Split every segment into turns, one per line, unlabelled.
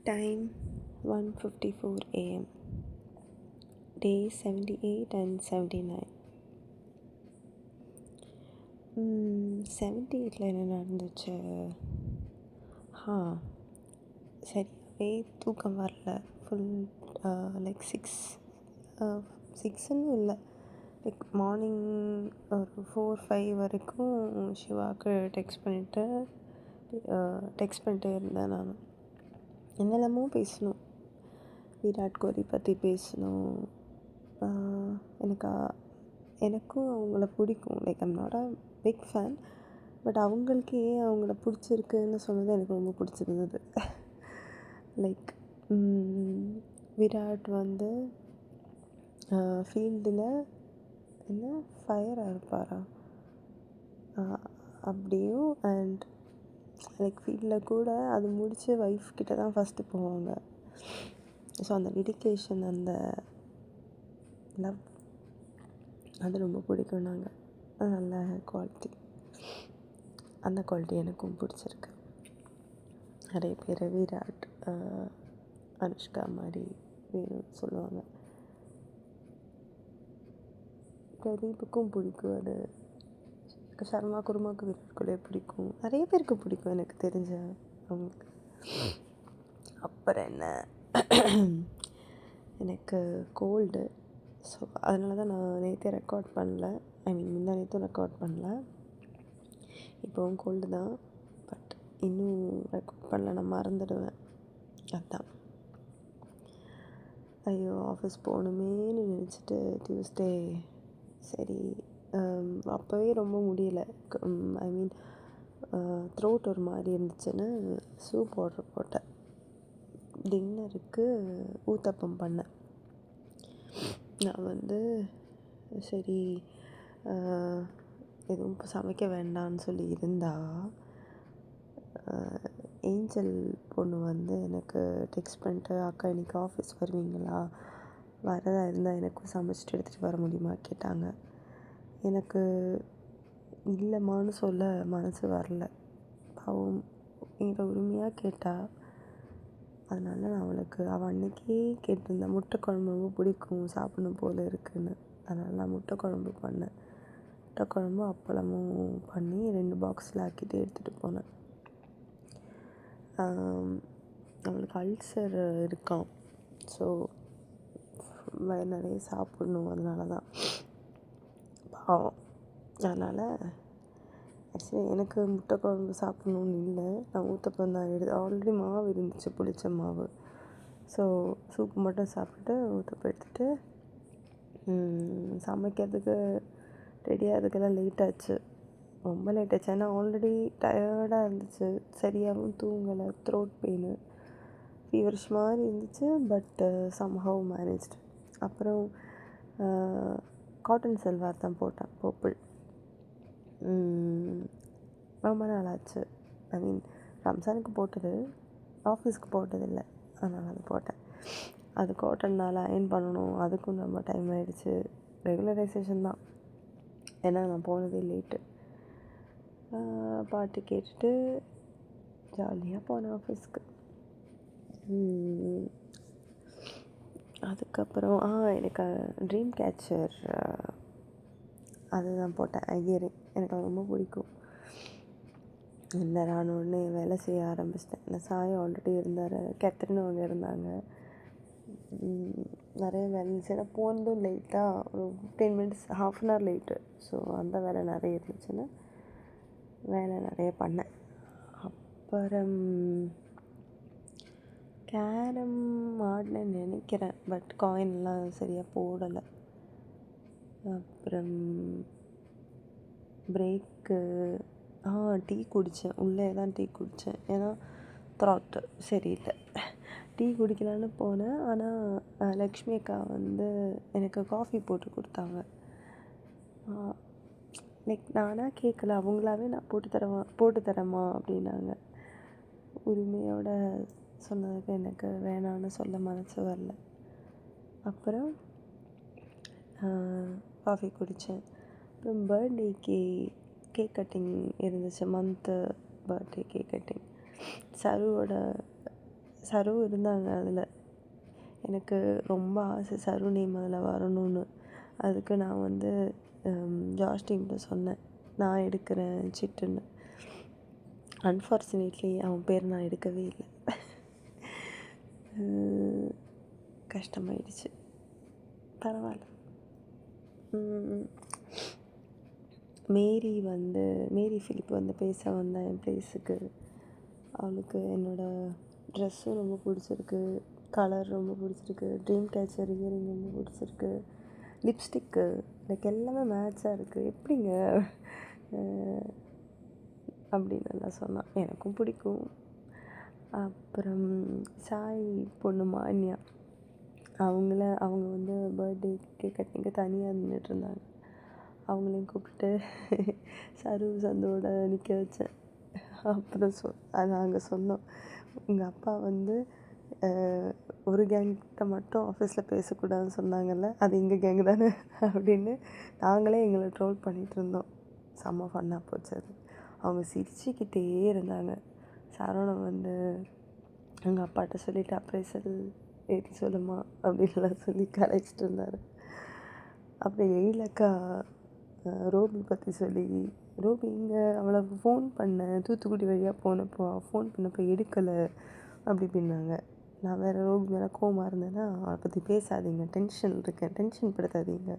Time 1:54 a.m. Day 78 and 79. 78ல் என்ன நடந்துச்சு? சரியாகவே தூக்கம் வரல. ஃபுல் லைக் 6ன்னு இல்லை, லைக் மார்னிங் ஒரு 4-5 வரைக்கும் சிவாவுக்கு டெக்ஸ்ட் பண்ணிகிட்டே இருந்தேன். நான் என்னெல்லாமோ பேசணும், விராட் கோலி பற்றி பேசணும். எனக்கும் அவங்கள பிடிக்கும். Like I'm not a big fan, but அவங்களுக்கு ஏன் அவங்கள பிடிச்சிருக்குன்னு சொன்னது எனக்கு ரொம்ப பிடிச்சிருந்தது. லைக் விராட் வந்து ஃபீல்டில் என்ன ஃபயராக இருப்பாரா அப்படியும், அண்ட் லைக் ஃபீல்டில் கூட அது முடித்து ஒய்ஃப் கிட்ட தான் ஃபஸ்ட்டு போவாங்க. ஸோ அந்த டெடிகேஷன், அந்த லவ், அது ரொம்ப பிடிக்கும். நாங்கள் அது நல்ல குவாலிட்டி. அந்த குவாலிட்டி எனக்கும் பிடிச்சிருக்கு. நிறைய பேர் விராட் அனுஷ்கா மாதிரி வேணும்னு சொல்லுவாங்க. பிரதீப்புக்கும் பிடிக்கும் அது. சர்மா குருமாவுக்கு விராட் கோலியை பிடிக்கும். நிறைய பேருக்கு பிடிக்கும் எனக்கு தெரிஞ்ச அவங்களுக்கு. அப்புறம் என்ன, எனக்கு கோல்டு. ஸோ அதனால தான் நான் நேற்றே ரெக்கார்ட் பண்ணல. முந்தா நேற்றும் ரெக்கார்ட் பண்ணல. இப்போவும் கோல்டு தான், பட் இன்னும் ரெக்கார்ட் பண்ணல, நான் மறந்துடுவேன். அதுதான். ஐயோ, ஆஃபீஸ் போகணுமேனு நினச்சிட்டு டியூஸ்டே சரி, அப்போவே ரொம்ப முடியலை. த்ரோட் ஒரு மாதிரி இருந்துச்சுன்னு சூப் ஆர்டர் போட்டேன். டின்னருக்கு ஊத்தப்பம் பண்ணேன். நான் வந்து சரி எதுவும் சமைக்க வேண்டாம்னு சொல்லி இருந்தால், ஏஞ்சல் பொண்ணு வந்து எனக்கு டெக்ஸ்ட் பண்ணிட்டு, அக்கா இன்றைக்கி ஆஃபீஸ் வருவீங்களா, வரதா இருந்தால் எனக்கும் சமைச்சிட்டு எடுத்துகிட்டு வர முடியுமா கேட்டாங்க. எனக்கு இல்லைம்மான்னு சொல்ல மனசு வரல. பாவம் என்கிட்ட உரிமையாக கேட்டால், அதனால் நான் அவள் அன்றைக்கே கேட்டிருந்தேன். முட்டை குழம்பு ரொம்ப பிடிக்கும், சாப்பிடணும் போல் இருக்குதுன்னு. அதனால் நான் முட்டை குழம்பு பண்ணேன். முட்டை குழம்பு அப்பளமும் பண்ணி 2 பாக்ஸில் ஆக்கிட்டு எடுத்துகிட்டு போனேன். அவளுக்கு அல்சர் இருக்கான். ஸோ நிறைய சாப்பிடணும், அதனால தான் பாவம். அதனால் ஆக்சுவலி எனக்கு முட்டை குழம்பு சாப்பிட்ணுன்னு இல்லை, நான் ஊத்தப்பம் தான் ஆல்ரெடி மாவு இருந்துச்சு, புளிச்ச மாவு. ஸோ சூப்பு மட்டும் சாப்பிட்டுட்டு ஊத்தப்பம் எடுத்துகிட்டு சமைக்கிறதுக்கு ரெடியாகிறதுக்கெல்லாம் லேட் ஆச்சு, ரொம்ப லேட் ஆச்சு. ஏன்னா ஆல்ரெடி டயர்டாக இருந்துச்சு, சரியாகவும் தூங்கலை, த்ரோட் பெயின், ஃபீவரிஷ் மாதிரி இருந்துச்சு. But somehow managed. அப்புறம் காட்டன் சல்வார் தான் போட்டேன், பர்பிள். ரொம்ப நாள் ஆச்சு. ரம்ஜானுக்கு போட்டது, ஆஃபீஸ்க்கு போட்டதில்லை, அதனால் அது போட்டேன். அது காட்டன்னால் அயர்ன் பண்ணணும், அதுக்கும் ரொம்ப டைம் ஆகிடுச்சு. ரெகுலரைசேஷன் தான், ஏன்னா நான் போனதே லேட்டு. பாட்டு கேட்டுட்டு ஜாலியாக போனேன் ஆஃபீஸ்க்கு. அதுக்கப்புறம் எனக்கு ட்ரீம் கேச்சர் அதுதான் போட்டேன். ஐயரிங் எனக்கு ரொம்ப பிடிக்கும். நான் உடனே வேலை செய்ய ஆரம்பிச்சிட்டேன். இந்த சாயம் ஆல்ரெடி இருந்தார், கேத்ரின் அவங்க இருந்தாங்க. நிறைய வேலை இருந்துச்சு. ஏன்னா போனதும் லேட்டாக, ஒரு 15 minutes, ½ an hour late. So அந்த வேலை நிறைய இருந்துச்சுன்னா வேலை நிறைய பண்ணேன். அப்புறம் கேரம் ஆடினேன்னு நினைக்கிறேன், பட் காயின்லாம் சரியாக போடலை. அப்புறம் பிரேக்கு டீ குடித்தேன். உள்ளே தான் டீ குடித்தேன், ஏன்னா த்ராட்டு சரியில்லை. டீ குடிக்கலான்னு போனேன், ஆனால் லக்ஷ்மி அக்கா வந்து எனக்கு காஃபி போட்டு கொடுத்தாங்க. லைக் நானாக கேட்கல, அவங்களாவே நான் போட்டு தரேம்மா அப்படின்னாங்க. உரிமையோட சொன்னதுக்கு எனக்கு வேணான்னு சொல்ல மனசு வரல. அப்புறம் காஃபி குடித்தேன். அப்புறம் பர்த்டேக்கு கேக் கட்டிங் இருந்துச்சு, மந்த்து பர்த்டே கேக் கட்டிங். சருவோட சரு இருந்தாங்க அதில். எனக்கு ரொம்ப ஆசை சரு நேம் அதில் வரணும்னு. அதுக்கு நான் வந்து ஜாஷ் டீம்கிட்ட சொன்னேன், நான் எடுக்கிறேன் சிட்டுன்னு. அன்ஃபார்ச்சுனேட்லி அவன் பேர் நான் எடுக்கவே இல்லை. கஷ்டமாயிடுச்சு. பரவாயில்ல. மேரி ஃபிலிப் வந்து பேச வந்தேன் என் ப்ளேஸுக்கு. அவளுக்கு என்னோடய ட்ரெஸ்ஸும் ரொம்ப பிடிச்சிருக்கு, கலர் ரொம்ப பிடிச்சிருக்கு, ட்ரீம் கேச்சர் இயரிங் ரொம்ப பிடிச்சிருக்கு, லிப்ஸ்டிக்கு எனக்கு எல்லாமே மேட்சாக இருக்குது, எப்படிங்க அப்படின்னு நல்லா சொன்னான். எனக்கும் பிடிக்கும். அப்புறம் சாய் பொண்ணு மான்யா, அவங்க வந்து பர்த்டே கேக் கட்டிங்க தனியாக நின்றுட்டுருந்தாங்க. அவங்களையும் கூப்பிட்டு சரு சந்தோட நிற்க வச்சேன். அப்புறம் நாங்கள் சொன்னோம், உங்கள் அப்பா வந்து ஒரு கேங்கிட்ட மட்டும் ஆஃபீஸில் பேசக்கூடாதுன்னு சொன்னாங்கல்ல, அது எங்கள் கேங்கு தானே அப்படின்னு நாங்களே எங்களை ட்ரோல் பண்ணிகிட்டு இருந்தோம். செம்ம ஃபன்னாக போச்சு அது. அவங்க சிரிச்சுக்கிட்டே இருந்தாங்க. சரவணன் வந்து எங்கள் அப்பாட்ட சொல்லிவிட்டு அப்ரைசல் ஏற்றி சொல்லுமா அப்படின்லாம் சொல்லி கலைச்சிட்டு இருந்தார். அப்புறம் எழிலக்கா ரோபி பற்றி சொல்லி, ரோபி இங்கே அவளை ஃபோன் பண்ணேன், தூத்துக்குடி வழியாக போனப்போ ஃபோன் பண்ணப்போ எடுக்கலை அப்படி இப்படின்னாங்க. நான் வேறு ரோபி மேலே கோவமாக இருந்தேன்னா, அதை பற்றி பேசாதீங்க, டென்ஷன் இருக்கேன், டென்ஷன் படுத்தாதீங்க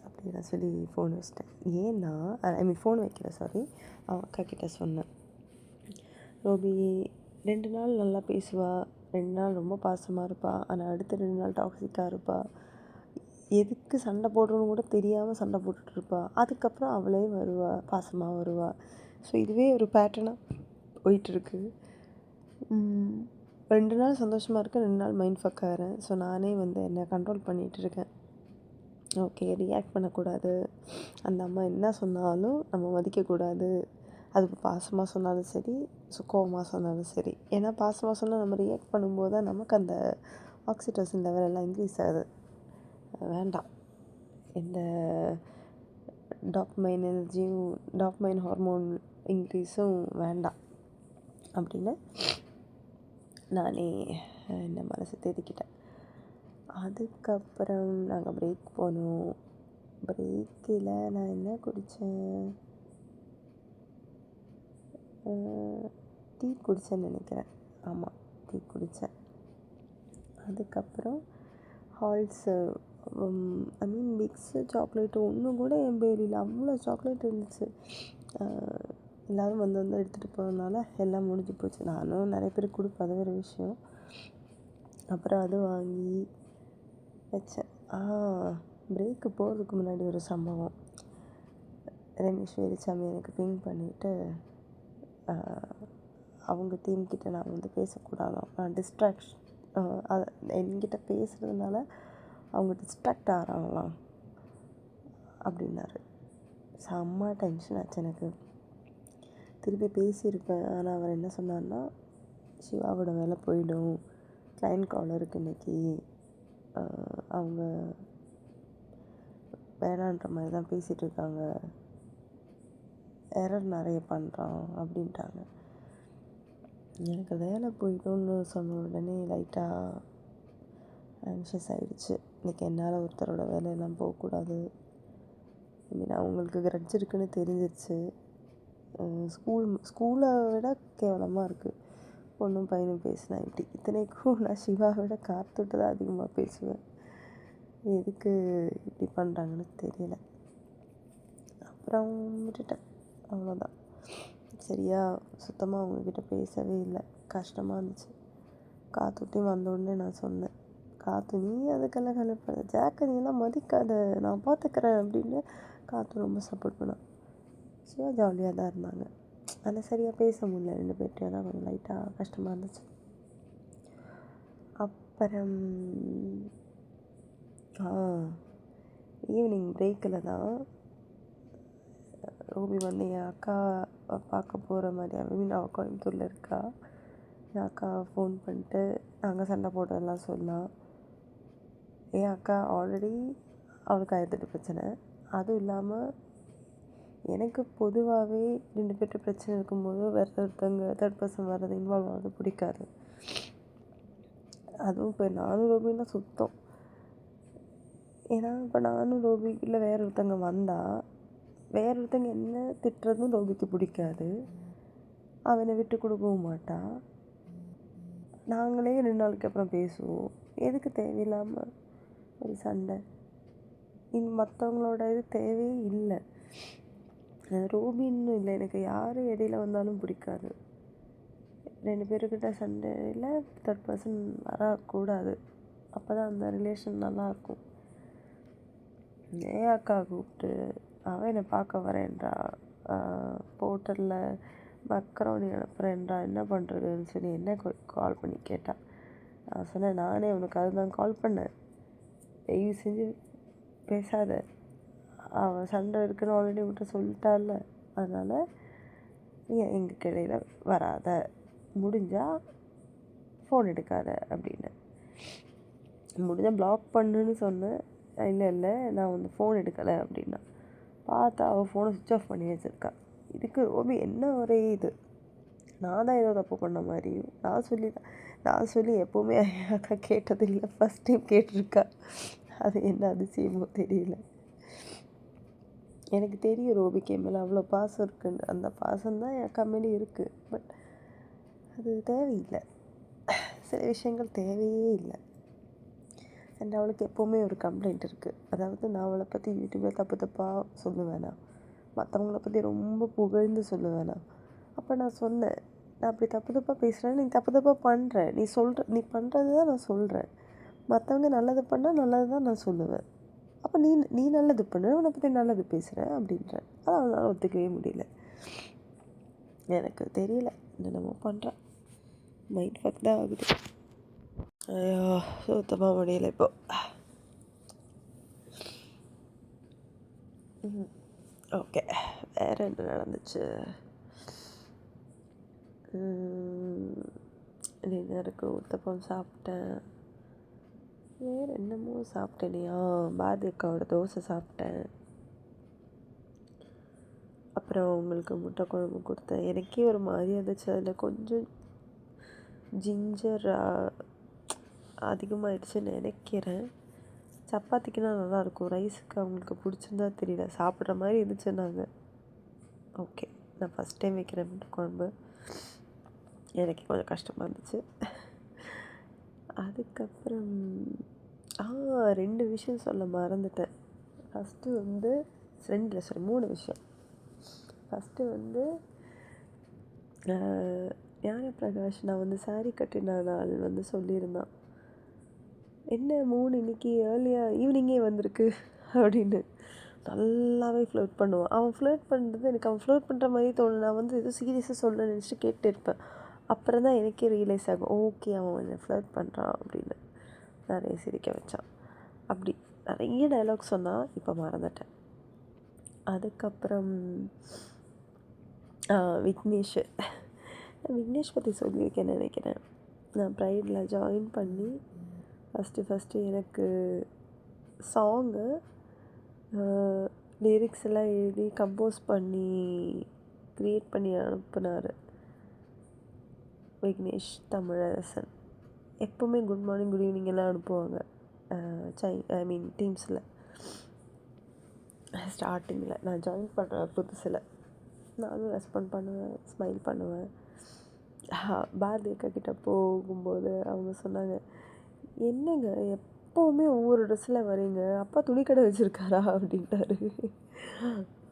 அப்படிலாம் சொல்லி ஃபோன் வச்சிட்டேன். ஏன்னா ஃபோன் வைக்கல, சாரி, அவன் அக்கா கிட்டே சொன்னேன். ரோபி 2 நாள் நல்லா பேசுவாள், 2 நாள் ரொம்ப பாசமாக இருப்பாள், ஆனால் அடுத்த 2 நாள் டாக்ஸிக்காக இருப்பாள். எதுக்கு சண்டை போடுறோன்னு கூட தெரியாமல் சண்டை போட்டுட்ருப்பாள். அதுக்கப்புறம் அவளே வருவாள், பாசமாக வருவாள். ஸோ இதுவே ஒரு பேட்டர்னாக போயிட்டுருக்கு. 2 நாள் சந்தோஷமாக இருக்கேன், 2 நாள் மைண்ட் ஃபக் ஆகிறேன். ஸோ நானே வந்து என்னை கண்ட்ரோல் பண்ணிகிட்ருக்கேன். ஓகே, ரியாக்ட் பண்ணக்கூடாது, அந்த அம்மா என்ன சொன்னாலும் நம்ம மதிக்கக்கூடாது. அது பாசமாக சொன்னாலும் சரி, கோவமாக சொன்னாலும் சரி. ஏன்னா பாசமாக சொன்னால் நம்ம ரியாக்ட் பண்ணும்போது தான் நமக்கு அந்த ஆக்சிடோசின் லெவல் எல்லாம் இன்க்ரீஸ் ஆகுது. வேண்டாம், எந்த டாப்மைன் ஹார்மோன் இன்க்ரீஸும் வேண்டாம் அப்படின்னு நானே இந்த மனசை தேடிக்கிட்டேன். அதுக்கப்புறம் நாங்கள் பிரேக் போனோம். பிரேக்கில் நான் என்ன குடித்தேன், டீ குடித்தேன்னு நினைக்கிறேன். ஆமாம், டீ குடித்தேன். அதுக்கப்புறம் ஹால்ஸு மிக்ஸு சாக்லேட்டு ஒன்று கூட என் பேரில் அவ்வளோ சாக்லேட் இருந்துச்சு. எல்லோரும் வந்து எடுத்துகிட்டு போகிறதுனால எல்லாம் முடிஞ்சு போச்சு. நானும் நிறைய பேருக்கு கொடுப்பேன், அது வேறு விஷயம். அப்புறம் அது வாங்கி வச்சேன். பிரேக்கு போகிறதுக்கு முன்னாடி ஒரு சம்பவம். ரமேஷ் வேலுச்சாமி எனக்கு பிங் பண்ணிவிட்டு, அவங்க டீம்கிட்ட நான் வந்து பேசக்கூடாதான், நான் என்கிட்ட பேசுகிறதுனால அவங்க டிஸ்ட்ராக்ட் ஆகிறாங்களாம் அப்படின்னாரு. செம்ம டென்ஷன் ஆச்சு எனக்கு. திருப்பி பேசியிருப்பேன், ஆனால் அவர் என்ன சொன்னார்னா, சிவாவோட வேலை போயிடும், கிளைண்ட் கால் இருக்குது இன்றைக்கி, அவங்க வேணான்ற மாதிரி தான் பேசிகிட்டு இருக்காங்க, எரர் நிறைய பண்ணுறான் அப்படின்ட்டாங்க. எனக்கு வேலை போய்ட்டோன்னு சொன்ன உடனே லைட்டாக ஆங்ஷியஸ் ஆகிடுச்சு. இன்றைக்கி என்னால் ஒருத்தரோட வேலையெல்லாம் போகக்கூடாது. அவங்களுக்கு கிரட்ஜ் இருக்குன்னு தெரிஞ்சிருச்சு. ஸ்கூலை விட கேவலமாக இருக்குது, பொண்ணும் பையனும் பேசினா இப்படி. இத்தனைக்கும் நான் சிவாவை விட கார்த்துட்டு தான் அதிகமாக பேசுவேன். எதுக்கு இப்படி பண்ணுறாங்கன்னு தெரியல. அப்புறம் விட்டுட்டேன், அவ்வளோதான். சரியா சுத்தமாக அவங்கக்கிட்ட பேசவே இல்லை, கஷ்டமாக இருந்துச்சு. காத்துட்டி வந்தோடனே நான் சொன்னேன், காத்து நீ அதுக்கெல்லாம் கண்டுபிடிப்ப, ஜாக்கை நீலாம் மதிக்காத, நான் பார்த்துக்கிறேன் அப்படின்னு காத்து ரொம்ப சப்போர்ட் பண்ணான். சிவா ஜாலியாக தான் இருந்தாங்க, ஆனால் சரியாக பேச முடியல 2 பேர்ட்டையும், தான் கொஞ்சம் லைட்டாக கஷ்டமாக இருந்துச்சு. அப்புறம் ஈவினிங் பிரேக்கில் தான் ரோபி வந்து என் அக்கா பார்க்க போகிற மாதிரி, அவள் கோயம்புத்தூரில் இருக்கா. என் அக்கா ஃபோன் பண்ணிட்டு நாங்கள் சண்டை போட்டதெல்லாம் சொன்னான். என் அக்கா ஆல்ரெடி அவளுக்கு 1008 பிரச்சனை. அதுவும் இல்லாமல் எனக்கு பொதுவாகவே 2 பேர்கிட்ட பிரச்சனை இருக்கும்போது வேறு ஒருத்தவங்க தேர்ட் பர்சன் வர்றது, இன்வால்வ் ஆகிறது பிடிக்காது. அதுவும் இப்போ நானும் ரோபின்னா சுத்தம். ஏன்னா இப்போ நானும் ரோபி இல்லை வேற ஒருத்தங்க வந்தால் வேற ஒருத்தங்க என்ன திட்டுறதும் ரோபிக்கு பிடிக்காது. அவனை விட்டு கொடுக்கவும் மாட்டா. நாங்களே 2 நாளுக்கு அப்புறம் பேசுவோம். எதுக்கு தேவையில்லாமல் ஒரு சண்டை? மற்றவங்களோட இது தேவையே இல்லை. ரோபின்னு இல்லை, எனக்கு யார் இடையில வந்தாலும் பிடிக்காது. 2 பேருக்கிட்ட சண்டையில் தேர்ட் பர்சன் வரக்கூடாது. அப்போ தான் அந்த ரிலேஷன் நல்லாயிருக்கும். ஏன் அக்கா கூப்பிட்டு அவன் என்னை பார்க்க வரேன்றா, போர்ட்டலில் மக்ரோனி அனுப்புகிறேன்றா, என்ன பண்ணுறதுன்னு சொல்லி என்ன கால் பண்ணி கேட்டா. நான் சொன்னேன், நானே உனக்கு அதுதான் கால் பண்ணேன், தயவு செஞ்சு பேசாத, அவன் சண்டை இருக்குன்னு ஆல்ரெடி விட்டு சொல்லிட்டால, அதனால் நீ எங்கள் இடையில் வராத, முடிஞ்சால் ஃபோன் எடுக்காத அப்படின்னு. முடிஞ்சால் பிளாக் பண்ணுன்னு சொன்னேன். இல்லை நான் வந்து ஃபோன் எடுக்கலை அப்படின்னா. பார்த்தா அவள் ஃபோனை சுவிட்ச் ஆஃப் பண்ணி வச்சுருக்கா. இதுக்கு ரோபி என்ன ஒரே இது, நான் தான் ஏதோ தப்பு பண்ண மாதிரியும் நான் சொல்லி எப்போவுமே அக்கா கேட்டதில்லை, ஃபஸ்ட் டைம் கேட்டிருக்கா. அது என்ன அதிசயமோ தெரியல. எனக்கு தெரியும் ரோபிக்கு என் மேலே அவ்வளோ பாசம் இருக்குன்னு. அந்த பாசம்தான் என் அக்கா மேலே இருக்குது. பட் அது தேவையில்லை, சில விஷயங்கள் தேவையே இல்லை. அண்ட் அவளுக்கு எப்போவுமே ஒரு கம்ப்ளைண்ட் இருக்குது. அதாவது நான் அவளை பற்றி யூடியூப்பில் தப்பாக சொல்லுவேனா, மற்றவங்கள பற்றி ரொம்ப புகழ்ந்து சொல்லுவேனா. அப்போ நான் சொன்னேன், நான் அப்படி தப்பாக பேசுகிறேன், நீ தப்பாக பண்ணுற, நீ பண்ணுறது தான் நான் சொல்கிறேன். மற்றவங்க நல்லது பண்ணால் நல்லது தான் நான் சொல்லுவேன். அப்போ நீ நல்லது பண்ண, உன்னை பற்றி நல்லது பேசுகிறேன் அப்படின்றேன். அதை அவனால் ஒத்துக்கவே முடியல. எனக்கு தெரியல, என்னென்னமோ பண்ணுறான். மைண்ட் ஃபக் தான் ஆகுது. ஐயோ, சுத்தமாக முடியல இப்போ. ஓகே, வேறு என்ன நடந்துச்சு? டின்னருக்கு ஊத்தப்பம் சாப்பிட்டேன். வேறு என்னமோ சாப்பிட்டேனையா, பாரதி அக்காவோட தோசை சாப்பிட்டேன். அப்புறம் உங்களுக்கு முட்டை குழம்பு கொடுத்தேன். எனக்கே ஒரு மாதிரி இருந்துச்சு, அதில் கொஞ்சம் ஜிஞ்சர் அதிகமாகிடுச்சுன்னு நினைக்கிறேன். சப்பாத்திக்குனா நல்லாயிருக்கும், ரைஸுக்கு அவங்களுக்கு பிடிச்சிருந்தா தெரியல, சாப்பிட்ற மாதிரி இருந்துச்சுன்னாங்க. ஓகே, நான் ஃபஸ்ட் டைம் வைக்கிறேன் முட்டை குழம்பு, எனக்கு கொஞ்சம் கஷ்டமாக இருந்துச்சு. அதுக்கப்புறம் 2 விஷயம் சொல்ல மறந்துட்டேன். ஃபஸ்ட்டு வந்து 3 விஷயம். ஃபஸ்ட்டு வந்து ஞானப்பிரகாஷ் நான் வந்து சாரீ கட்டின நாள் வந்து சொல்லியிருந்தான், என்ன 3 இன்னைக்கு ஏர்லியாக ஈவினிங்கே வந்திருக்கு அப்படின்னு. நல்லாவே ஃப்ளோட் பண்ணுவான். அவன் ஃப்ளோட் பண்ணுறது எனக்கு அவன் ஃப்ளோட் பண்ணுற மாதிரி தோணும். நான் வந்து எதுவும் சீரியஸாக சொல்ல நினச்சிட்டு கேட்டு இருப்பேன். அப்புறம் தான் எனக்கே ரியலைஸ் ஆகும், ஓகே அவன் என்னை ஃப்ளோட் பண்ணுறான் அப்படின்னு. நிறைய சிரிக்க வச்சான். அப்படி நிறைய டைலாக் சொன்னால் இப்போ மறந்துட்டேன். அதுக்கப்புறம் விக்னேஷ் பற்றி சொல்லியிருக்கேன்னு நினைக்கிறேன். நான் ப்ரைடில் ஜாயின் பண்ணி ஃபஸ்ட்டு எனக்கு சாங்கு லிரிக்ஸ் எல்லாம் எழுதி கம்போஸ் பண்ணி க்ரியேட் பண்ணி அனுப்புனார் விக்னேஷ் தமிழரசன். எப்போவுமே குட் மார்னிங் குட் ஈவினிங் எல்லாம் அனுப்புவாங்க டீம்ஸில். ஸ்டார்டிங்கில் நான் ஜாயின் பண்ணுற புதுசில் நானும் ரெஸ்பாண்ட் பண்ணுவேன், ஸ்மைல் பண்ணுவேன். பாரதி அக்கா கிட்டே போகும்போது அவங்க சொன்னாங்க, என்னங்க எப்போவுமே ஒவ்வொரு ட்ரெஸ்ஸில் வரீங்க, அப்பா துணிக்கடை வச்சுருக்காரா அப்படின்ட்டாரு.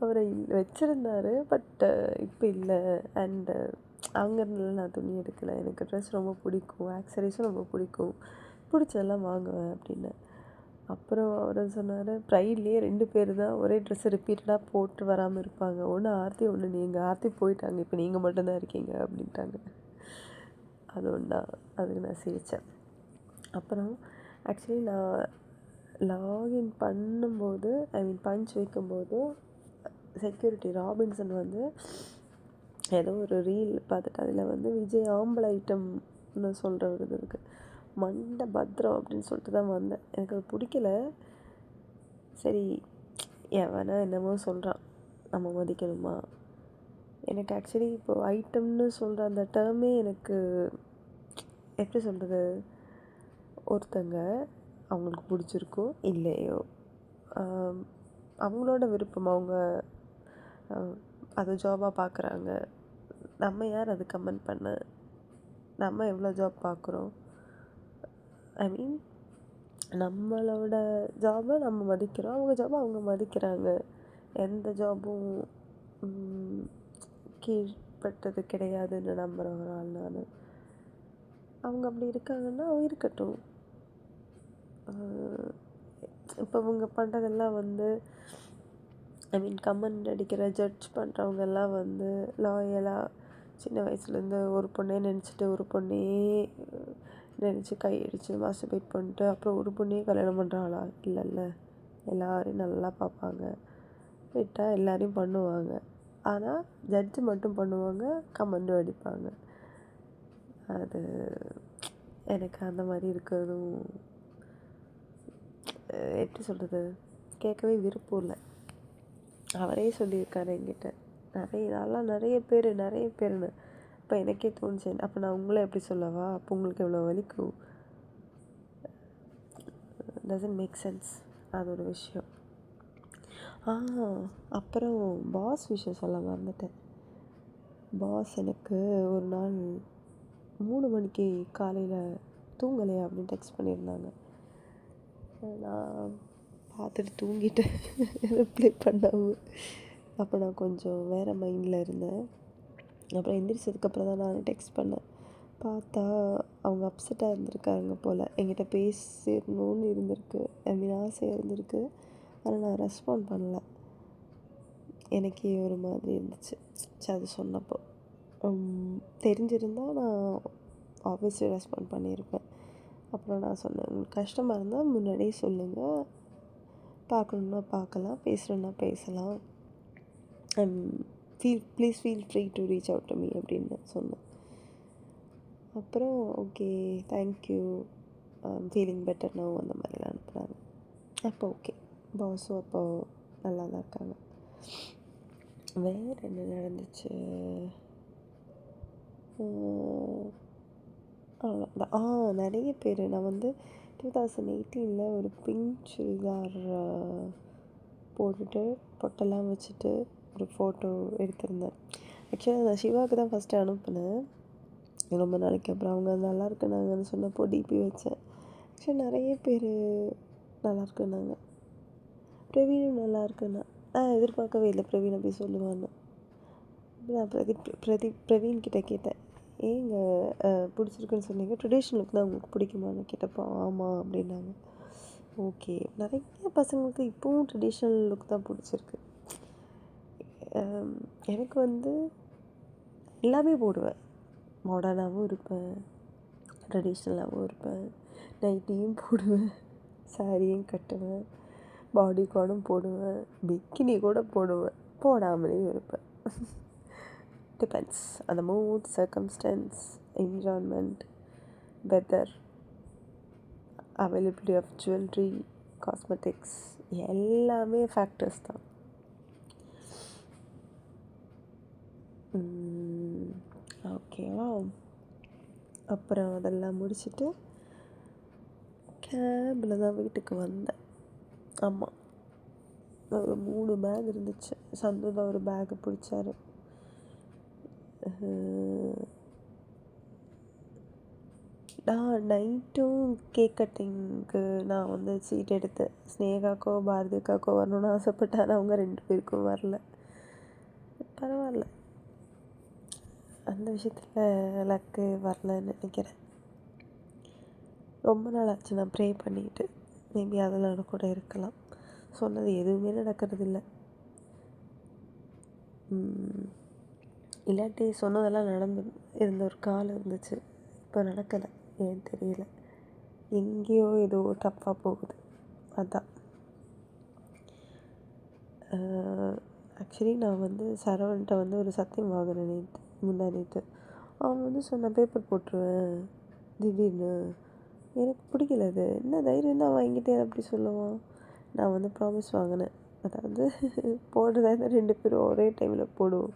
அவரை வச்சுருந்தாரு, பட் இப்போ இல்லை. அண்டு அங்கேருந்து நான் துணி எடுக்கலை, எனக்கு ட்ரெஸ் ரொம்ப பிடிக்கும், ஆக்சரிஸும் ரொம்ப பிடிக்கும், பிடிச்சதெல்லாம் வாங்குவேன் அப்படின்னு. அப்புறம் அவர் சொன்னார், ப்ரைட்லேயே 2 பேர் தான் ஒரே ட்ரெஸ்ஸை ரிப்பீட்டடாக போட்டு வராமல் இருப்பாங்க, ஒன்று ஆர்த்தி ஒன்று நீங்கள். ஆர்த்தி போயிட்டாங்க, இப்போ நீங்கள் மட்டும்தான் இருக்கீங்க அப்படின்ட்டாங்க. அது ஒன்றா, அதுக்கு நான் சிரித்தேன். அப்புறம் ஆக்சுவலி நான் லாகின் பண்ணும்போது பஞ்ச் வைக்கும்போது செக்யூரிட்டி ராபின்சன் வந்து ஏதோ ஒரு ரீல் பார்த்துட்டு அதில் வந்து விஜய் ஆம்பளை ஐட்டம்னு சொல்கிற ஒரு இது இருக்குது, மண்டை பத்திரம் அப்படின்னு சொல்லிட்டு தான் வந்தேன். எனக்கு அது பிடிக்கல. சரி எவனா என்னமோ சொல்கிறான், நம்ம மதிக்கணுமா? எனக்கு ஆக்சுவலி இப்போது ஐட்டம்னு சொல்கிற அந்த டேர்மே எனக்கு எப்படி சொல்கிறது, ஒருத்தங்க அவங்களுக்கு பிடிச்சிருக்கோ இல்லையோ, அவங்களோட விருப்பம், அவங்க அதை ஜாபாக பார்க்குறாங்க. நம்ம யார் அது கமெண்ட் பண்ண? நம்ம எவ்வளோ ஜாப் பார்க்குறோம்? ஐ மீன், நம்மளோட ஜாபை நம்ம மதிக்கிறோம், அவங்க ஜாபை அவங்க மதிக்கிறாங்க. எந்த ஜாபும் கீழ்பட்டது கிடையாதுன்னு நம்புகிற ஒரு ஆள் நான். அவங்க அப்படி இருக்காங்கன்னா இருக்கட்டும். இப்போ அவங்க பண்ணுறதெல்லாம் ஐ மீன் கமெண்ட் அடிக்கிற, ஜட்ஜ் பண்ணுறவங்கெல்லாம் லாயலாக சின்ன வயசுலேருந்து ஒரு பொண்ணே நினச்சிட்டு ஒரு பொண்ணே நினச்சி கையடிச்சு மாஸ்டர்பேட் பண்ணிட்டு அப்புறம் ஒரு பொண்ணையே கல்யாணம் பண்ணுறாளா? இல்லைல்ல. எல்லோரையும் நல்லா பார்ப்பாங்க, விட்டால் எல்லோரையும் பண்ணுவாங்க. ஆனால் ஜட்ஜு மட்டும் பண்ணுவாங்க, கமெண்டும் அடிப்பாங்க. அது எனக்கு அந்த மாதிரி இருக்கிறதும் எப்படி சொல்கிறது, கேட்கவே விருப்பம் இல்லை. அவரே சொல்லியிருக்காரு என்கிட்ட, நிறைய பேருன்னு. அப்போ எனக்கே தோணுச்சு, அப்போ நான் உங்களை எப்படி சொல்லவா? அப்போ உங்களுக்கு எவ்வளோ வலிக்கும்? Doesn't make sense. அது ஒரு விஷயம். அப்புறம் பாஸ் விஷயம் சொல்ல மறந்துட்டேன். பாஸ் எனக்கு ஒரு நாள் 3 மணிக்கு காலையில் தூங்கலையா அப்படின்னு டெக்ஸ்ட் பண்ணியிருந்தாங்க. நான் பார்த்துட்டு தூங்கிட்டேன், ரிப்ளை பண்ணாமல். அப்போ நான் கொஞ்சம் வேறு மைண்டில் இருந்தேன். அப்புறம் எந்திரிச்சதுக்கப்புறம் தான் நான் டெக்ஸ்ட் பண்ணேன். பார்த்தா அவங்க அப்செட்டாக இருந்திருக்காங்க போல். என்கிட்ட பேசணும்னு இருந்திருக்கு, ஐ மீன் ஆசையாக இருந்திருக்கு. ஆனால் நான் ரெஸ்பாண்ட் பண்ணல. எனக்கே ஒரு மாதிரி இருந்துச்சு. அது சொன்னப்போ தெரிஞ்சிருந்தால் நான் ஆப்வியஸ்லி ரெஸ்பாண்ட் பண்ணியிருப்பேன். அப்புறம் நான் சொன்னேன், உங்களுக்கு கஷ்டமாக இருந்தால் முன்னாடியே சொல்லுங்கள், பார்க்கணுன்னா பார்க்கலாம், பேசணுன்னா பேசலாம், please feel free to reach out to me அப்படின்னு சொன்னேன். அப்புறம் okay, thank you, feeling better no, அந்த மாதிரிலாம் அனுப்புகிறாங்க. அப்போ ஓகே, பாஸும் அப்போ நல்லா தான் இருக்காங்க. வேறு என்ன நடந்துச்சு? அவ்வளோதான். நிறைய பேர் நான் 2018 ஒரு பிங்க் சுடிதார் போட்டுட்டு பொட்டெல்லாம் வச்சுட்டு ஒரு ஃபோட்டோ எடுத்திருந்தேன். ஆக்சுவலாக நான் சிவாவுக்கு தான் ஃபஸ்ட்டு அனுப்பினேன். ரொம்ப நாளைக்கு அப்புறம் அவங்க நல்லா இருக்குனாங்கன்னு சொன்னப்போ டிபி வச்சேன். ஆக்சுவலி நிறைய பேர் நல்லா இருக்குனாங்க. பிரவீனும் நல்லா இருக்குன்னா. நான் எதிர்பார்க்கவே இல்லை பிரவீன் அப்படி சொல்லுவான்னு. நான் பிரவீன்கிட்ட கேட்டேன், ஏங்க பிடிச்சிருக்குன்னு சொன்னீங்க, ட்ரெடிஷ்னல் லுக் தான் உங்களுக்கு பிடிக்குமான்னு கேட்டப்போ ஆமாம் அப்படின்னாங்க. ஓகே, நிறைய பசங்களுக்கு இப்போவும் ட்ரெடிஷ்னல் லுக் தான் பிடிச்சிருக்கு. எனக்கு எல்லாமே போடுவேன். மாடர்னாகவும் இருப்பேன், ட்ரெடிஷ்னலாகவும் இருப்பேன், நைட்டியும் போடுவேன், சாரியும் கட்டுவேன், பாடி கார்டும் போடுவேன், பிக்கினி கூட போடுவேன், போடாமலேயும் இருப்பேன். டிபெண்ட்ஸ் அந்த mood, circumstances, environment, weather, availability of jewellery, cosmetics, எல்லாமே ஃபேக்டர்ஸ் தான். ஓகேவா? அப்புறம் அதெல்லாம் முடிச்சுட்டு கேபில் தான் வீட்டுக்கு வந்தேன். ஆமாம், ஒரு 3 பேக் இருந்துச்சு. சந்து தான் ஒரு பேக்கு பிடிச்சாரு. நான் நைட்டும் கேக் கட்டிங்க்கு நான் சீட் எடுத்தேன். ஸ்னேகாக்கோ பாரதிக்காக்கோ வரணும்னு ஆசைப்பட்டேன், ஆனால் அவங்க 2 பேருக்கும் வரல. பரவாயில்ல, அந்த விஷயத்தில் லக்கு வரலன்னு நினைக்கிறேன். ரொம்ப நாள் ஆச்சு நான் ப்ரே பண்ணிவிட்டு. மேபி அதெல்லாம் கூட இருக்கலாம். சொன்னது எதுவுமே நடக்கிறதில்ல. இல்லாட்டி சொன்னதெல்லாம் நடந்து இருந்த ஒரு காலம் இருந்துச்சு. இப்போ நடக்கலை, ஏன்னு தெரியல. எங்கேயோ ஏதோ தப்பாக போகுது. அதுதான். ஆக்சுவலி நான் சரவண்கிட்ட ஒரு சத்தியம் வாங்கினேன் நேற்று. அவன் சொன்ன பேப்பர் போட்டுருவேன் திடீர்னு. எனக்கு பிடிக்கல அது. என்ன தைரியம் தான் வாங்கிட்டே அப்படி சொல்லுவான். நான் ப்ராமிஸ் வாங்கினேன், அதாவது போடுறதா இருந்தால் 2 பேரும் ஒரே டைமில் போடுவோம்,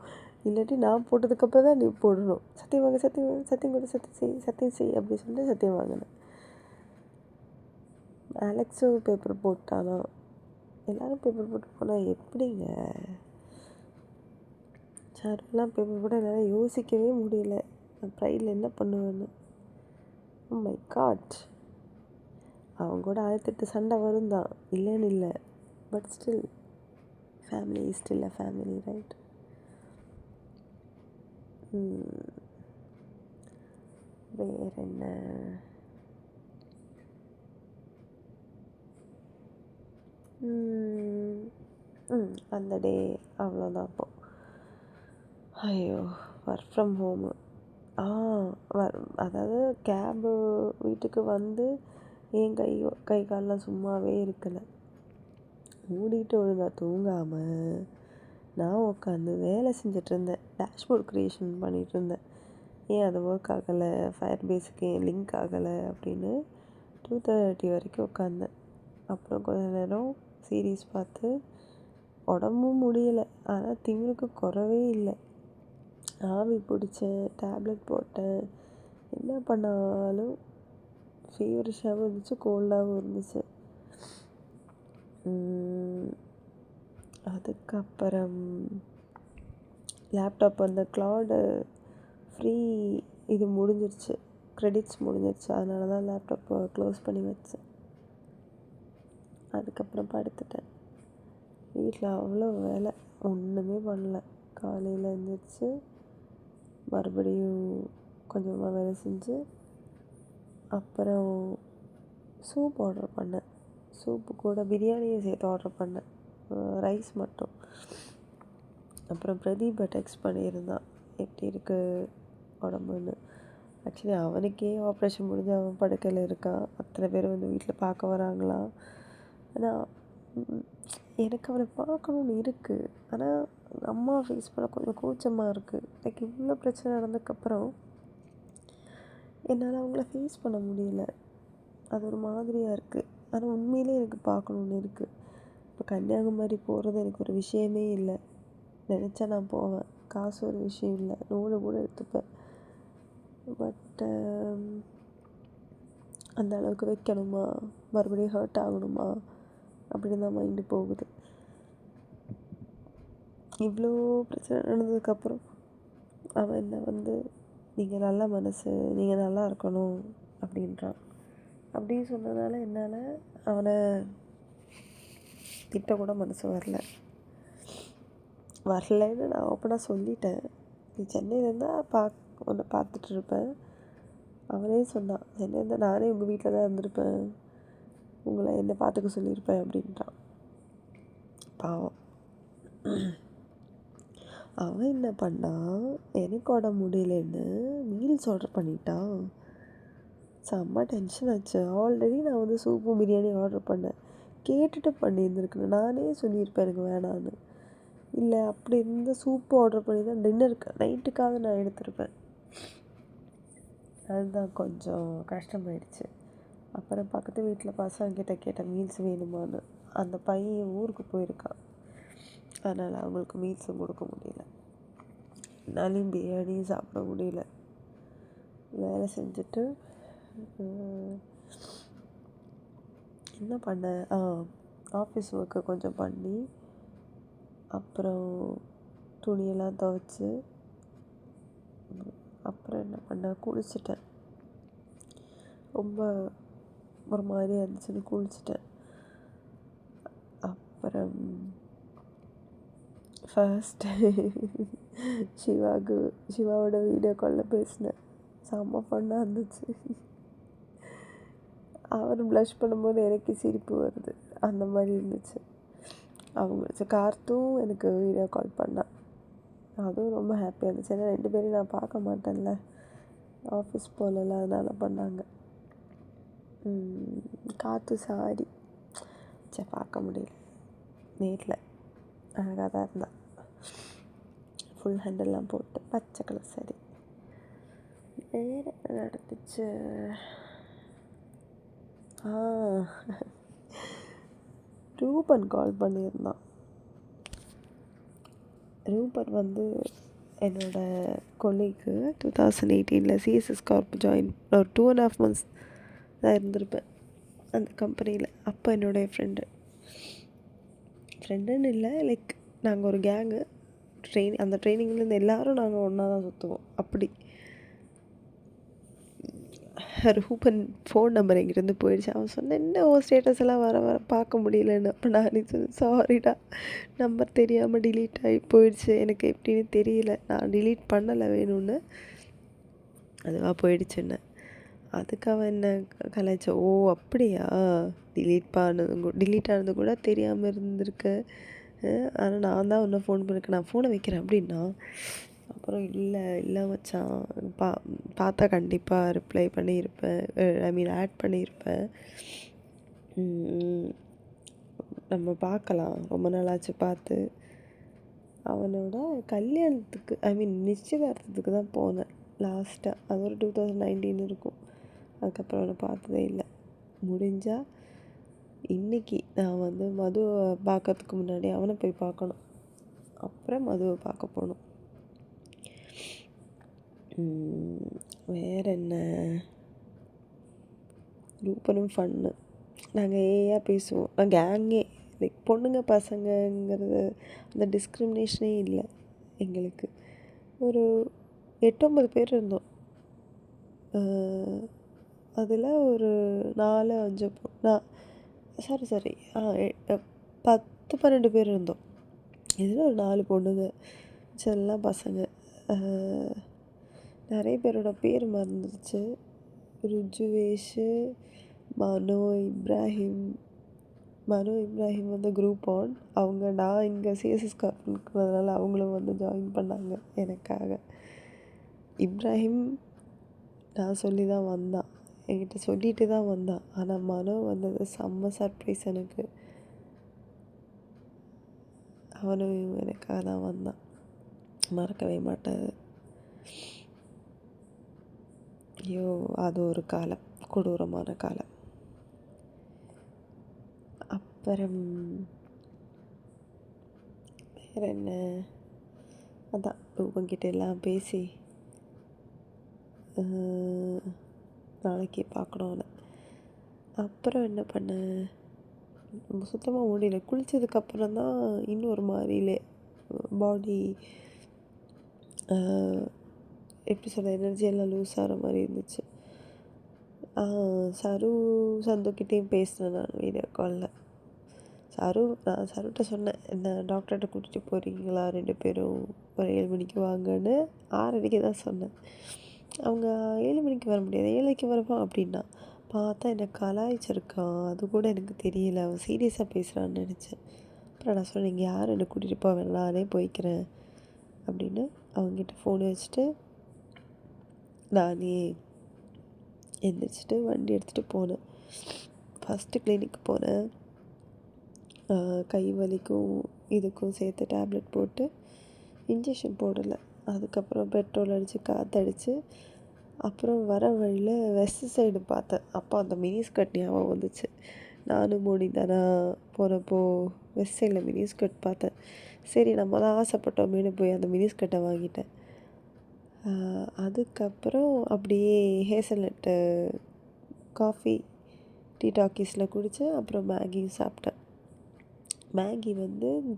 இல்லாட்டி நான் போட்டதுக்கப்புறம் தான் நீ போடணும். சத்தியம் வாங்க, சத்தியம் வாங்க, சத்தியம் கூட சத்தியம் செய் அப்படி சொல்லிட்டு சத்தியம் வாங்கினேன். அலெக்ஸும் பேப்பர் போட்டானா? எல்லோரும் பேப்பர் போட்டு போனால் எப்படிங்க? சாருலாம் பேப்பர் போட்டால் என்னால் யோசிக்கவே முடியல. நான் ப்ரைடில் என்ன பண்ணுவேன்னு. Oh my god! அவங்க கூட 1008 சண்டை வரும் தான், இல்லைன்னு இல்லை. But still family is still a family, right? வேறு என்ன? அந்த டே அவ்வளோதான். அப்போது ஐயோ, ஒர்க் ஃப்ரம் ஹோமு. அதாவது கேபு வீட்டுக்கு வந்து என் கை காலெலாம் சும்மாவே இருக்கலை. மூடிட்டு ஒழுங்கா தூங்காமல் நான் உட்காந்து வேலை செஞ்சிட்ருந்தேன். Dashboard creation பண்ணிகிட்ருந்தேன். ஏன் அது ஒர்க் ஆகலை, ஃபயர் பேஸுக்கு ஏன் லிங்க் ஆகலை அப்படின்னு 2:30 வரைக்கும் உட்காந்தேன். அப்புறம் கொஞ்ச நேரம் சீரீஸ் பார்த்து உடம்பும் முடியலை. ஆனால் திமிருக்கு குறவே இல்லை. ஆவி பிடிச்சேன், டேப்லெட் போட்டேன். என்ன பண்ணாலும் ஃபீவரிஷாகவும் இருந்துச்சு, கோல்டாகவும் இருந்துச்சு. அதுக்கப்புறம் லேப்டாப் அந்த க்ளவுடு ஃப்ரீ இது முடிஞ்சிருச்சு, க்ரெடிட்ஸ் முடிஞ்சிருச்சு. அதனால தான் லேப்டாப்பை க்ளோஸ் பண்ணி வச்சேன். அதுக்கப்புறம் படுத்துட்டேன். வீட்டில் அவ்வளோ வேலை, ஒன்றுமே பண்ணல. காலையில் எழுந்திரிச்சு மறுபடியும் கொஞ்சமாக வேலை செஞ்சு அப்புறம் சூப் ஆர்டர் பண்ணேன். சூப்பு கூட பிரியாணியும் சேர்த்து ஆர்டர் பண்ணேன், ரைஸ் மட்டும். அப்புறம் பிரதீப்பை டெக்ஸ்ட் பண்ணியிருந்தான், எப்படி இருக்குது உடம்புன்னு. ஆக்சுவலி அவனுக்கே ஆப்ரேஷன் முடிஞ்சு அவன் படுக்கையில் இருக்கான். அத்தனை பேர் வந்து வீட்டில் பார்க்க வராங்களாம். ஆனால் எனக்கு அவனை பார்க்கணுன்னு இருக்குது. ஆனால் அம்மா ஃபேஸ் பண்ண கொஞ்சம் கூச்சமாக இருக்குது. லைக் இவ்வளோ பிரச்சனை நடந்ததுக்கப்புறம் என்னால் அவங்கள ஃபேஸ் பண்ண முடியல. அது ஒரு மாதிரியாக இருக்குது. ஆனால் உண்மையிலே எனக்கு பார்க்கணுன்னு இருக்குது. இப்போ கன்னியாகுமரி போகிறது எனக்கு ஒரு விஷயமே இல்லை. நினச்சா நான் போவேன். காசு ஒரு விஷயம் இல்லை, நூறு கூட எடுத்துப்பேன். பட் அந்த அளவுக்கு வைக்கணுமா, மறுபடியும் ஹர்ட் ஆகணுமா அப்படின்னு தான் மைண்டு போகுது. இவ்வளோ பிரச்சனை நடந்ததுக்கப்புறம் அவன் என்ன வந்து நீங்கள் நல்ல மனசு, நீங்கள் நல்லா இருக்கணும் அப்படின்றான். அப்படின்னு சொன்னதால என்னால் அவனை திட்டக்கூட மனசு வரலன்னு நான் ஓப்பனாக சொல்லிட்டேன். நீ சென்னையில் இருந்தால் உன்னை பார்த்துட்டு இருப்பேன். அவனே சொன்னான், சென்னையில் இருந்தால் நானே உங்கள் வீட்டில் தான் இருந்திருப்பேன், உங்களை என்னை பார்த்துக்க சொல்லியிருப்பேன் அப்படின்றான். பாவம். அவன் என்ன பண்ணான், எனக்கு உடம்பு முடியலன்னு மீல்ஸ் ஆர்டர் பண்ணிட்டான். செம்ம டென்ஷன் ஆச்சு. ஆல்ரெடி நான் வந்து சூப்பு பிரியாணி ஆர்டர் பண்ணேன். கேட்டுட்டு பண்ணியிருந்துருக்கேன். நானே சொல்லியிருப்பேன் எனக்கு வேணான்னு. இல்லை அப்படி இருந்த சூப்பு ஆர்டர் பண்ணி தான் டின்னருக்கு நைட்டுக்காக நான் எடுத்திருப்பேன். அதுதான் கொஞ்சம் கஷ்டமாயிடுச்சு. அப்புறம் பக்கத்து வீட்டில் பசங்கிட்ட கேட்டேன் மீல்ஸ் வேணுமான்னு. அந்த பையன் ஊருக்கு போயிருக்கான், அதனால் அவங்களுக்கு மீல்ஸும் கொடுக்க முடியல. என்னாலையும் பிரியாணியும் சாப்பிட முடியல. வேலை செஞ்சுட்டு என்ன பண்ணேன், ஆஃபீஸ் ஒர்க்கு கொஞ்சம் பண்ணி அப்புறம் துணியெல்லாம் துவைச்சி அப்புறம் என்ன பண்ணேன், குளிச்சிட்டேன். ரொம்ப ஒரு மாதிரியாக இருந்துச்சுன்னு குளிச்சிட்டேன். அப்புறம் ஃபர்ஸ்ட்டு சிவாவோட வீடியோ காலில் பேசினேன். செம்ம ஃபன்னாக இருந்துச்சு. அவர் ப்ளஷ் பண்ணும்போது எனக்கு சிரிப்பு வருது, அந்த மாதிரி இருந்துச்சு. அவங்க கார்த்தும் எனக்கு வீடியோ கால் பண்ணான். அதுவும் ரொம்ப ஹாப்பியாக இருந்துச்சு. ஏன்னா 2 பேரையும் நான் பார்க்க மாட்டேன்ல, ஆஃபீஸ் போகல, அதனால் பண்ணாங்க. காற்று சாரி பார்க்க முடியல, நேரில் அழகாக தான் இருந்தான். ஃபுல் ஹேண்டெல்லாம் போட்டு பச்சை கலர் சாரி. வேறு என்ன நடந்துச்சு, ரூபன் கால் பண்ணியிருந்தான். ரூபன் வந்து என்னோடய கொலீக்கு 2018 சிஎஸ்எஸ் கார்ப் ஜாயின் ஒரு 2.5 months தான் இருந்திருப்பேன். அந்த கம்பெனியில். அப்போ என்னுடைய ஃப்ரெண்டுன்னு இல்லை, லைக் நாங்கள் ஒரு கேங்கு. அந்த ட்ரைனிங்லேருந்து எல்லோரும் நாங்கள் ஒன்றா தான் சுற்றுவோம். அப்படி ரூபன் ஃபோன் நம்பர் எங்கிட்டேருந்து போயிடுச்சு. அவன் சொன்னேன், என்ன ஸ்டேட்டஸ் எல்லாம் வர வர பார்க்க முடியலன்னு. அப்போ நான் சொன்னேன், சாரிடா, நம்பர் தெரியாமல் டிலீட் ஆகி போயிடுச்சு, எனக்கு எப்படின்னு தெரியல, நான் டிலீட் பண்ணலை வேணும்னு, அதுவாக போயிடுச்சுன்னு. அதுக்கு அவன் என்ன கலாய்ச்ச, ஓ அப்படியா, டிலீட் ஆனது கூட தெரியாமல் இருந்திருக்கு, ஆனால் நான் தான் இன்னும் ஃபோன் பண்ணிருக்கேன், நான் ஃபோனை வைக்கிறேன் அப்படின்னா. அப்புறம் இல்லை மச்சான், பார்த்தா கண்டிப்பாக ரிப்ளை பண்ணியிருப்பேன், ஆட் பண்ணியிருப்பேன், நம்ம பார்க்கலாம், ரொம்ப நாளாச்சு பார்த்து. அவனோட கல்யாணத்துக்கு நிச்சயதார்த்தத்துக்கு தான் போனேன் லாஸ்ட்டாக. அது ஒரு 2019 இருக்கும். அதுக்கப்புறம் அவனை பார்த்ததே இல்லை. முடிஞ்சால் இன்றைக்கி நான் மதுவை பார்க்கறதுக்கு முன்னாடி அவனை போய் பார்க்கணும், அப்புறம் மதுவை பார்க்க போகணும். வேறு என்ன, ரூபனும் ஃபன்னு, நாங்கள் ஏயா பேசுவோம், நான் கேங்கே, லைக் பொண்ணுங்க பசங்கங்கிறது அந்த டிஸ்கிரிமினேஷனே இல்லை எங்களுக்கு. ஒரு 8-9 பேர் இருந்தோம். அதில் ஒரு 4-5 சாரி 10-12 பேர் இருந்தோம். இதில் ஒரு 4 பொண்ணுங்க, எல்லாம் பசங்க. நிறைய பேரோட பேர் மறந்துடுச்சு. ருஜுவேஷ், மனோ இப்ராஹிம் குரூப் ஆன். நான் இங்கே சிஎஸ்எஸ் இருக்கிறதுனால அவங்களும் ஜாயின் பண்ணாங்க எனக்காக. இப்ராஹிம் நான் சொல்லி தான் வந்தான், என்கிட்ட சொல்லிட்டு தான் வந்தான். ஆனால் மனோ வந்தது செம்ம சர்ப்ரைஸ் எனக்கு. அவனும் எனக்காக தான் வந்தான், மறக்கவே மாட்டேன். ஐயோ, அது ஒரு காலம், கொடூரமான காலம். அப்புறம் வேறு என்ன, அதான் ரூபங்கிட்ட எல்லாம் பேசி நாளைக்கு பார்க்கணும் அவனை. அப்புறம் என்ன பண்ணேன், சுத்தமாக முடியல. குளித்ததுக்கப்புறம் தான் இன்னும் ஒரு மாதிரிலே பாடி எப்படி சொல்ல, எனர்ஜி எல்லாம் லூஸ் ஆகிற மாதிரி இருந்துச்சு. சந்துக்கிட்டேயும் பேசினேன் நான் வீடியோ காலில். நான் சருகிட்ட சொன்னேன், என்ன டாக்டர்கிட்ட கூட்டிகிட்டு போகிறீங்களா 2 பேரும், ஒரு 7 மணிக்கு வாங்கன்னு. 6:30 தான் சொன்னேன். அவங்க 7 மணிக்கு வர முடியாது, 7:00 வரப்போ அப்படின்னா. பார்த்தா என்னை கலாய்ச்சிருக்கான், அது கூட எனக்கு தெரியல, அவன் சீரியஸாக பேசுகிறான்னு நினச்சேன். அப்புறம் நான் சொன்னேன், இங்கே யார் என்னை கூட்டிகிட்டு போவேன், நானே போய்க்கிறேன் அப்படின்னு அவங்ககிட்ட ஃபோனை வச்சுட்டு நானே எந்திரிச்சிட்டு வண்டி எடுத்துகிட்டு போனேன். ஃபஸ்ட்டு கிளினிக்கு போனேன். கை வலிக்கும் இதுக்கும் சேர்த்து டேப்லெட் போட்டு இன்ஜெக்ஷன் போடலை. அதுக்கப்புறம் பெட்ரோல் அடித்து காற்றடிச்சு, அப்புறம் வர வழியில் வெஸ்ட் சைடு பார்த்தேன். அப்போ அந்த மினி ஸ்கர்ட் ஞாபகம் வந்துச்சு. நானும் மோனி தானே போனப்போ வெஸ்ட் சைடில் மினி ஸ்கர்ட் பார்த்தேன். சரி, நம்ம தான் ஆசைப்பட்டோமேனு போய் அந்த மினி ஸ்கர்ட்டை வாங்கிட்டேன். அதுக்கப்புறம் அப்படியே ஹேசல்நட்டு காஃபி டீ டாக்கீஸில் குடித்தேன். அப்புறம் மேகியும் சாப்பிட்டேன். மேகி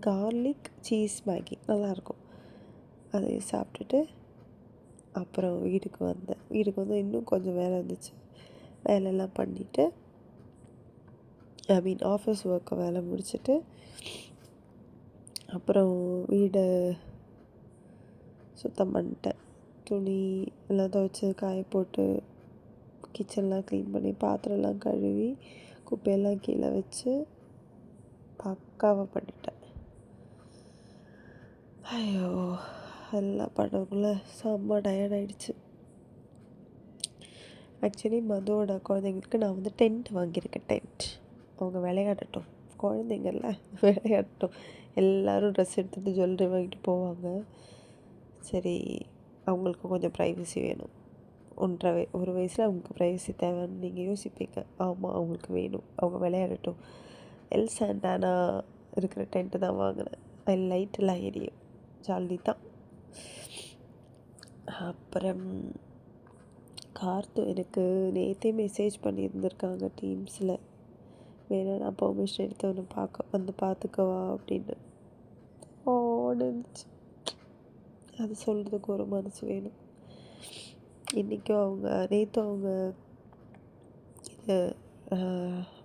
கார்லிக் சீஸ் மேகி நல்லாயிருக்கும். அதை சாப்பிட்டுட்டு அப்புறம் வீட்டுக்கு வந்தேன். இன்னும் கொஞ்சம் வேலை இருந்துச்சு, வேலையெல்லாம் பண்ணிவிட்டு ஆஃபீஸ் ஒர்க்கை வேலை முடிச்சுட்டு அப்புறம் வீடை சுத்தம் பண்ணிட்டேன். துணி எல்லாம் துவைச்சி காய போட்டு, கிச்சன்லாம் க்ளீன் பண்ணி, பாத்திரம்லாம் கழுவி, குப்பையெல்லாம் கீழே வச்சு பக்காவாக பண்ணிட்டேன். ஐயோ, எல்லாம் பண்ணக்குள்ளே செம்ம டயர்டாயிடுச்சு. ஆக்சுவலி மதுவோட குழந்தைங்களுக்கு நான் டென்ட் வாங்கியிருக்கேன். அவங்க விளையாடட்டும், குழந்தைங்கள்ல விளையாடட்டும். எல்லோரும் ட்ரெஸ் எடுத்துகிட்டு ஜுவல்லரி வாங்கிட்டு போவாங்க. சரி, அவங்களுக்கு கொஞ்சம் ப்ரைவசி வேணும். 1 வயசில் அவங்களுக்கு ப்ரைவசி தேவைன்னு நீங்கள் யோசிப்பீங்க. ஆமாம், அவங்களுக்கு வேணும், அவங்க விளையாடட்டும். எல் சாண்டானா இருக்கிற டென்ட்டு தான் வாங்கினேன். அதில் லைட்டெல்லாம் எரியும், ஜாலி தான். அப்புறம் கார்த்து எனக்கு நேற்றே மெசேஜ் பண்ணியிருந்திருக்காங்க டீம்ஸில். வேணா நான் பெர்மிஷன் எடுத்து ஒன்று வந்து பார்த்துக்கவா அப்படின்னு இருந்துச்சு. அது சொல்கிறதுக்கு ஒரு மனசு வேணும். இன்றைக்கும் நேற்று அவங்க இது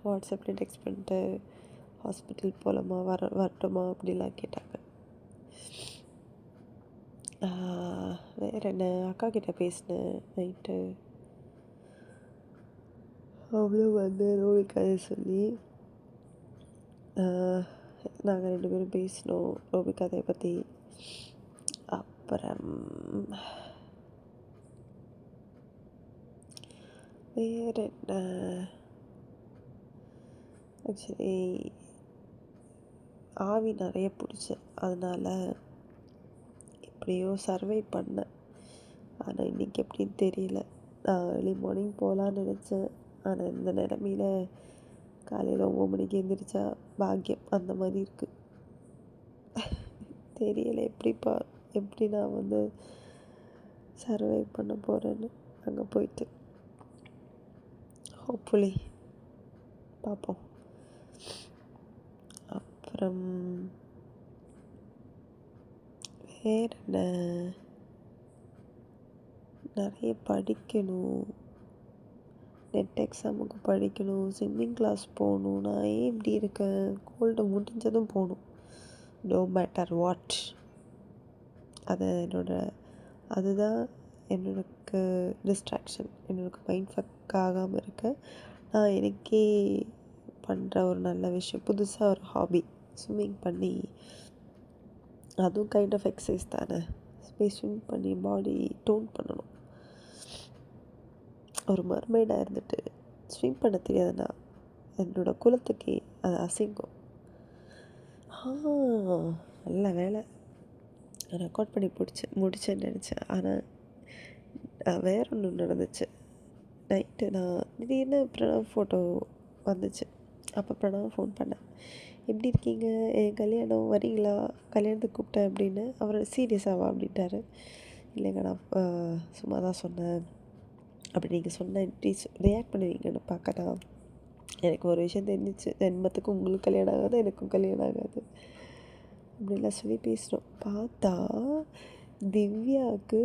வாட்ஸ்அப்பில் டெக்ஸ்ட் பண்ணிட்டு ஹாஸ்பிட்டல் போகலாமா வரட்டுமா அப்படிலாம் கேட்டாங்க. வேறு என்ன, அக்கா கிட்டே பேசினேன் நைட்டு. அவளும் ரோவி கதை சொல்லி நாங்கள் 2 பேரும் பேசினோம் ரோவி கதையை பற்றி. அப்புறம் வேறு என்ன, ஆக்சுவலி ஆவி நிறைய பிடிச்சேன், அதனால் எப்படியோ சர்வை பண்ணேன். ஆனால் இன்றைக்கி எப்படின்னு தெரியல. நான் ஏர்லி மார்னிங் போகலான்னு நினச்சேன். ஆனால் இந்த நிலமையில காலையில் 9 மணிக்கு எழுந்திரிச்சா பாக்கியம் அந்த மாதிரி இருக்குது. தெரியல எப்படி நான் சர்வை பண்ண போகிறேன்னு அங்கே போயிட்டு. ஹோப்ஃபுல்லி பார்ப்போம். அப்புறம் வேறு என்ன, நிறைய படிக்கணும், நெட் எக்ஸாமுக்கு படிக்கணும், ஸ்விம்மிங் கிளாஸ் போகணும். நான் ஏன் இப்படி இருக்கேன்? கோல்டு முடிஞ்சதும் போகணும், நோ மேட்டர் வாட். அதுதான் எனக்கு டிஸ்ட்ராக்ஷன், என்னோட மைண்ட் ஃபக் ஆகாமல் இருக்க நான் எனக்கே பண்ணுற ஒரு நல்ல விஷயம். புதுசாக ஒரு ஹாபி, ஸ்விம்மிங் பண்ணி, அதுவும் கைண்ட் ஆஃப் எக்ஸசைஸ் தானே. ஸ்விம் பண்ணி பாடி டோன் பண்ணணும். ஒரு மர்மைடாக இருந்துட்டு ஸ்விம் பண்ண தெரியாதுன்னா என்னோடய குலத்துக்கே அது அசிங்கம். நல்ல வேலை ரெக்கார்ட் பண்ணி முடிச்சேன்னு நினச்சேன். ஆனால் வேற ஒன்று நடந்துச்சு. நைட்டு நான் திடீர்னு பிரணவ் ஃபோட்டோ வந்துச்சு. அப்போ பிரணவ் ஃபோன் பண்ணேன், எப்படி இருக்கீங்க, என் கல்யாணம் வரீங்களா, கல்யாணத்துக்கு கூப்பிட்டேன் அப்படின்னு. அவர் சீரியஸாவா அப்படின்ட்டாரு. இல்லைங்க நான் சும்மா தான் சொன்னேன், அப்படி நீங்கள் சொன்னால் எப்படி ரியாக்ட் பண்ணுவீங்கன்னு பார்க்க தான். எனக்கு ஒரு விஷயம் தெரிஞ்சிச்சு, ஜென்மத்துக்கு உங்களுக்கு கல்யாணம் ஆகாது, எனக்கும் கல்யாணம் ஆகாது அப்படின்லாம் சொல்லி பேசினோம். பார்த்தா திவ்யாவுக்கு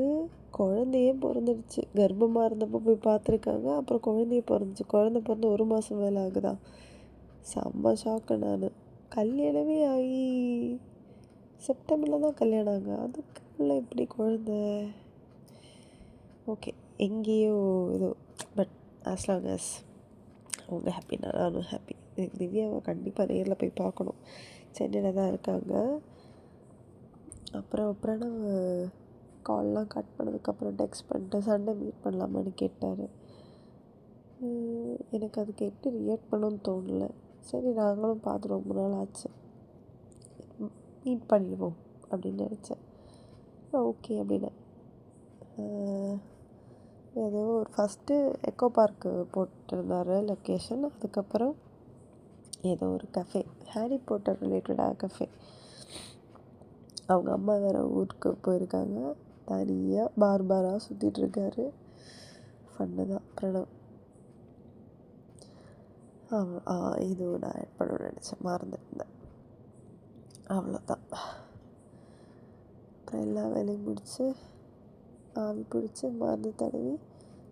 குழந்தையே பிறந்துடுச்சு. கர்ப்பமாக இருந்தப்போ போய் பார்த்துருக்காங்க. அப்புறம் குழந்தையே பிறந்துச்சு. குழந்தை பிறந்து 1 மாதம் மேலே ஆகுதா. செம்ம ஷாக்கு நான். கல்யாணமே ஆகி செப்டம்பரில் தான் கல்யாணம் ஆகுங்க, அதுக்குள்ள எப்படி குழந்தை? ஓகே, எங்கேயோ ஏதோ. பட் ஆஸ் லாங் அஸ் அவங்க ஹாப்பினா நானும் ஹாப்பி. திவ்யாவை கண்டிப்பாக நேரில் போய் பார்க்கணும். சென்னையில் தான் இருக்காங்க. அப்புறம் பிரணவ் கால்லாம் கட் பண்ணதுக்கப்புறம் டெக்ஸ்ட் பண்ணிட்டு சண்டே மீட் பண்ணலாமான்னு கேட்டார். எனக்கு அதுக்கு எப்படி ரியாக்ட் பண்ணணும்னு தோணலை. சரி, நாங்களும் பார்த்து ரொம்ப நாள் ஆச்சு, மீட் பண்ணிடுவோம் அப்படின்னு நினச்சேன். ஓகே அப்படின்னு ஏதோ ஒரு ஃபஸ்ட்டு எக்கோ பார்க்கு போட்டிருந்தார் லொக்கேஷன். அதுக்கப்புறம் ஏதோ ஒரு கஃபே, ஹாரி பாட்டர் ரிலேட்டடாக கஃபே. அவங்க அம்மா வேறு ஊருக்கு போயிருக்காங்க. தனியாக பாராக சுற்றிட்டுருக்காரு. ஃபன்னு தான் பிரணவ். இதுவும் நான் ஆட் பண்ணணும்னு நினச்சேன், மறந்துருந்தேன். அவ்வளோதான். அப்புறம் எல்லா வேலையும் முடித்து ஆவி பிடிச்சி மருந்து தடவி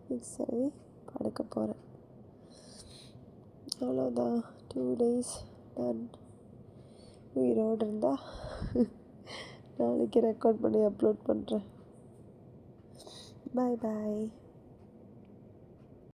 விக்ஸ் தடவி படுக்க போகிறேன். அவ்வளோதான். 2 days டன். உயிரோடு இருந்தால் நாளைக்கு ரெக்கார்ட் பண்ணி அப்லோட் பண்ணுறேன். பாய் பாய்.